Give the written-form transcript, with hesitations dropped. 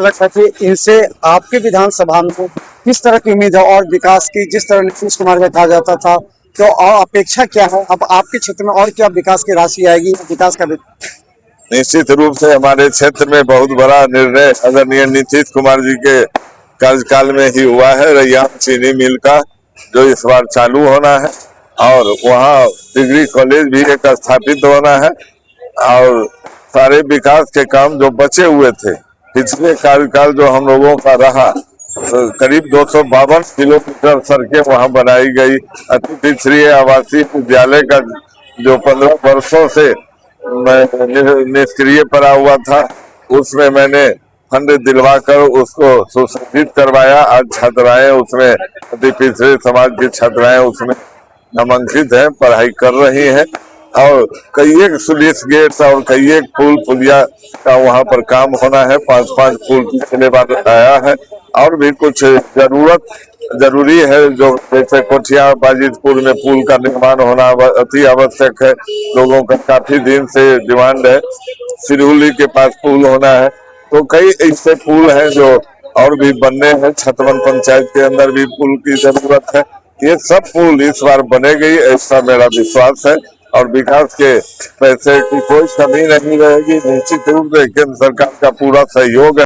क्या लगता है कि इनसे आपके विधानसभा में किस तरह की उम्मीद है और विकास की, जिस तरह नीतीश कुमार का कहा जाता था, तो और अपेक्षा क्या है अब आपके क्षेत्र में, और क्या विकास की राशि आएगी, विकास का निश्चित रूप से हमारे क्षेत्र में बहुत बड़ा निर्णय आदरणीय नीतीश कुमार जी के कार्यकाल में ही हुआ है। रैयाम चीनी मिल का जो इस बार चालू होना है और वहाँ डिग्री कॉलेज भी एक स्थापित होना है और सारे विकास के काम जो बचे हुए थे पिछले कार्यकाल जो हम लोगों का रहा, करीब 252 किलोमीटर सड़कें वहाँ बनाई गई। अति पिछड़ी आवासीय विद्यालय का जो 15 वर्षों से निष्क्रिय पड़ा हुआ था, उसमें मैंने फंड दिलवाकर उसको सुशोभित करवाया। आज छात्राएं उसमें, अति पिछड़े समाज की छात्राएं उसमें नामांकित हैं, पढ़ाई कर रही हैं और कई एक स्लुइस गेट्स और कई एक पुल पुलिया का वहाँ पर काम होना है। 5-5 पुल पिछले बार आया है और भी कुछ जरूरी है, जो जैसे कोठिया बाजितपुर में पुल का निर्माण होना अति आवश्यक है। लोगों का काफी दिन से डिमांड है। सिरहुली के पास पुल होना है, तो कई ऐसे पुल हैं जो और भी बनने हैं। छतवन पंचायत के अंदर भी पुल की जरूरत है। ये सब पुल इस बार बनेगी, ऐसा मेरा विश्वास है और विकास के पैसे की कोई कमी नहीं रहेगी। निश्चित रूप से केंद्र सरकार का पूरा सहयोग है।